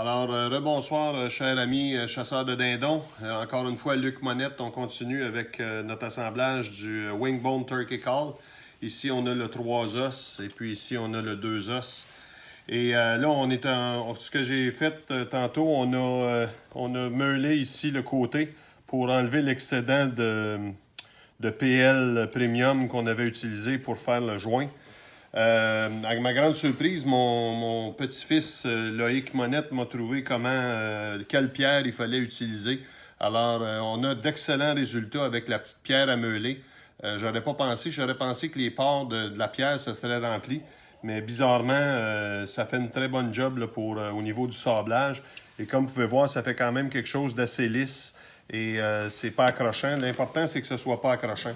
Alors, rebonsoir, cher ami chasseur de dindons. Encore une fois, Luc Monette, on continue avec notre assemblage du Wingbone Turkey Call. Ici, on a le 3 os et puis ici, on a le 2 os. Et là, on est ce que j'ai fait tantôt, on a meulé ici le côté pour enlever l'excédent de PL Premium qu'on avait utilisé pour faire le joint. À ma grande surprise, mon petit-fils Loïc Monette m'a trouvé quelle pierre il fallait utiliser. Alors, on a d'excellents résultats avec la petite pierre à meuler. J'aurais pensé que les pores de la pierre, ça serait rempli. Mais bizarrement, ça fait une très bonne job là, au niveau du sablage. Et comme vous pouvez voir, ça fait quand même quelque chose d'assez lisse. Et c'est pas accrochant. L'important, c'est que ce soit pas accrochant.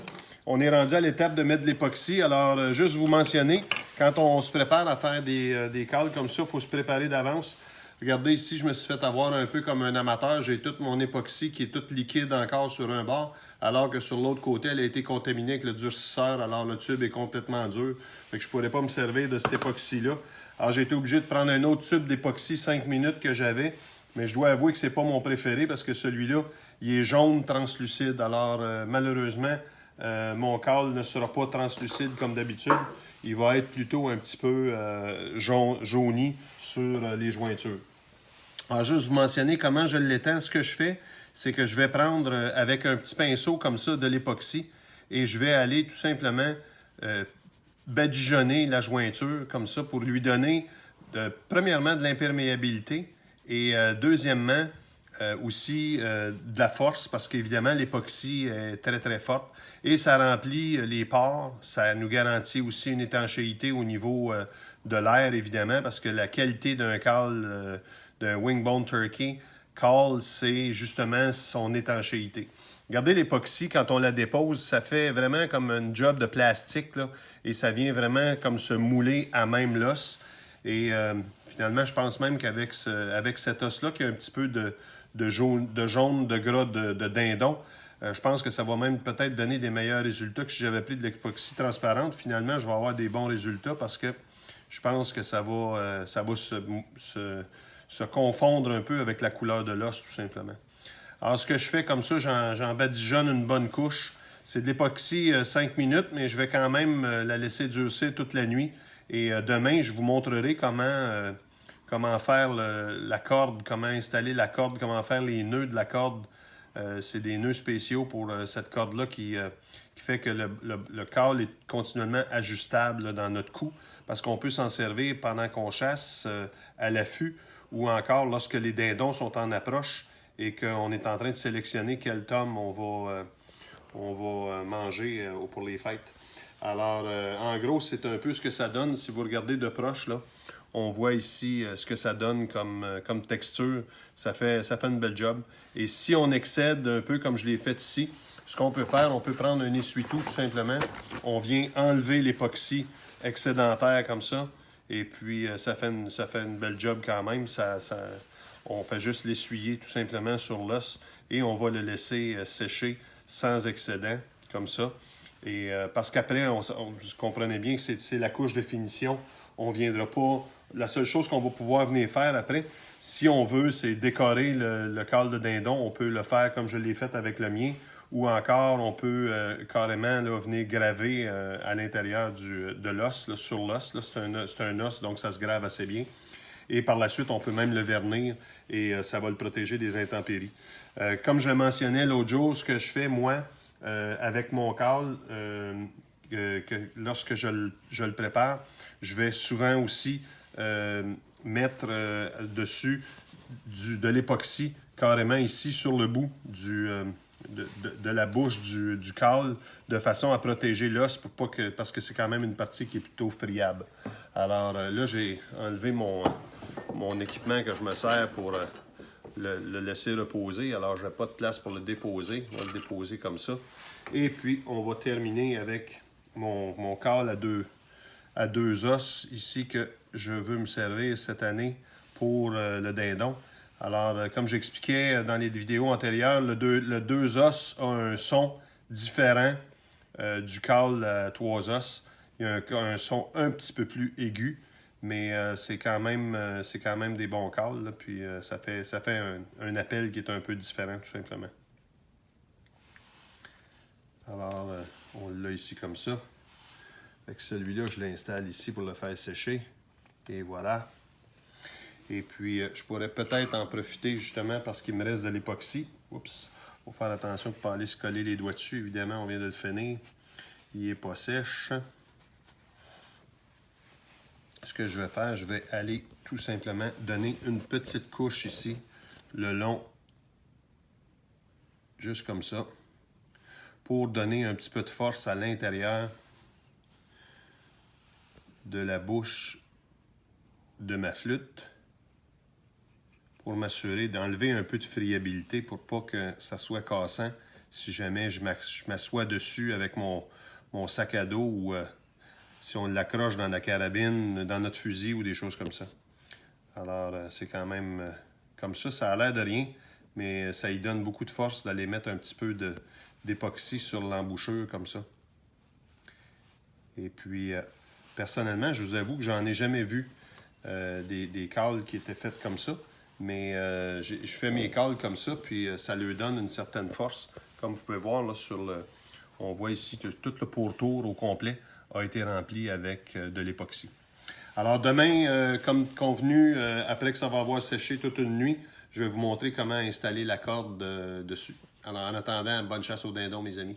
On est rendu à l'étape de mettre de l'époxy. Alors, juste vous mentionner, quand on se prépare à faire des cales comme ça, il faut se préparer d'avance. Regardez ici, je me suis fait avoir un peu comme un amateur. J'ai toute mon époxy qui est toute liquide encore sur un bord, alors que sur l'autre côté, elle a été contaminée avec le durcisseur. Alors, le tube est complètement dur. Fait que je ne pourrais pas me servir de cet époxy-là. Alors, j'ai été obligé de prendre un autre tube d'époxy 5 minutes que j'avais. Mais je dois avouer que ce n'est pas mon préféré parce que celui-là, il est jaune translucide. Alors, malheureusement, mon cale ne sera pas translucide comme d'habitude. Il va être plutôt un petit peu jauni sur les jointures. Alors, juste vous mentionner comment je l'étends. Ce que je fais, c'est que je vais prendre avec un petit pinceau comme ça de l'époxy et je vais aller tout simplement badigeonner la jointure comme ça pour lui donner, premièrement, de l'imperméabilité et deuxièmement, aussi de la force parce qu'évidemment, l'époxy est très, très forte et ça remplit les pores. Ça nous garantit aussi une étanchéité au niveau de l'air, évidemment, parce que la qualité d'un cale, d'un Wingbone Turkey Call, c'est justement son étanchéité. Regardez l'époxy, quand on la dépose, ça fait vraiment comme un job de plastique, là, et ça vient vraiment comme se mouler à même l'os. Et finalement, je pense même qu'avec avec cet os-là, qui a un petit peu de jaune, de gras de dindon, je pense que ça va même peut-être donner des meilleurs résultats que si j'avais pris de l'époxy transparente. Finalement, je vais avoir des bons résultats parce que je pense que ça va se confondre un peu avec la couleur de l'os, tout simplement. Alors, ce que je fais comme ça, j'en badigeonne une bonne couche. C'est de l'époxy 5 minutes, mais je vais quand même la laisser durcir toute la nuit. Et demain, je vous montrerai comment faire la corde, comment installer la corde, comment faire les nœuds de la corde. C'est des nœuds spéciaux pour cette corde-là qui fait que le câble est continuellement ajustable là, dans notre cou parce qu'on peut s'en servir pendant qu'on chasse à l'affût ou encore lorsque les dindons sont en approche et qu'on est en train de sélectionner quel tome on va manger pour les fêtes. Alors, en gros, c'est un peu ce que ça donne. Si vous regardez de proche, là, on voit ici ce que ça donne comme texture. Ça fait une belle job. Et si on excède un peu comme je l'ai fait ici, ce qu'on peut faire, on peut prendre un essuie-tout tout simplement. On vient enlever l'époxy excédentaire comme ça. Et puis, ça fait une belle job quand même. On fait juste l'essuyer tout simplement sur l'os et on va le laisser sécher sans excédent, comme ça. Et parce qu'après, vous comprenez bien que c'est la couche de finition. On ne viendra pas... La seule chose qu'on va pouvoir venir faire après, si on veut, c'est décorer le cale de dindon. On peut le faire comme je l'ai fait avec le mien. Ou encore, on peut carrément là, venir graver à l'intérieur de l'os, là, sur l'os. C'est un os, donc ça se grave assez bien. Et par la suite, on peut même le vernir et ça va le protéger des intempéries. Comme je le mentionnais l'autre jour, ce que je fais, moi, avec mon cale, lorsque je le prépare, je vais souvent aussi mettre dessus de l'époxy carrément ici sur le bout de la bouche du cale de façon à protéger l'os parce que c'est quand même une partie qui est plutôt friable. Alors là, j'ai enlevé mon équipement que je me sers pour le laisser reposer. Alors, je n'ai pas de place pour le déposer. On va le déposer comme ça. Et puis, on va terminer avec mon cale à deux os ici que je veux me servir cette année pour le dindon. Alors, comme j'expliquais dans les vidéos antérieures, le deux os a un son différent du cale à 3 os. Il y a un son un petit peu plus aigu. Mais c'est quand même des bons cals, là, puis ça fait un appel qui est un peu différent, tout simplement. Alors, on l'a ici comme ça. Avec celui-là, je l'installe ici pour le faire sécher. Et voilà. Et puis, je pourrais peut-être en profiter justement parce qu'il me reste de l'époxy. Oups! Il faut faire attention pour ne pas aller se coller les doigts dessus. Évidemment, on vient de le finir. Il n'est pas sèche. Ce que je vais faire, je vais aller tout simplement donner une petite couche ici, le long, juste comme ça, pour donner un petit peu de force à l'intérieur de la bouche de ma flûte, pour m'assurer d'enlever un peu de friabilité pour pas que ça soit cassant si jamais je m'assois dessus avec mon sac à dos ou si on l'accroche dans la carabine, dans notre fusil ou des choses comme ça. Alors, c'est quand même comme ça. Ça a l'air de rien, mais ça y donne beaucoup de force d'aller mettre un petit peu d'époxy sur l'embouchure comme ça. Et puis, personnellement, je vous avoue que j'en ai jamais vu des cales qui étaient faites comme ça. Mais je fais mes cales comme ça, puis ça leur donne une certaine force. Comme vous pouvez voir, là, on voit ici que tout le pourtour au complet a été rempli avec de l'époxy. Alors demain, comme convenu, après que ça va avoir séché toute une nuit, je vais vous montrer comment installer la corde dessus. Alors en attendant, bonne chasse au dindon, mes amis.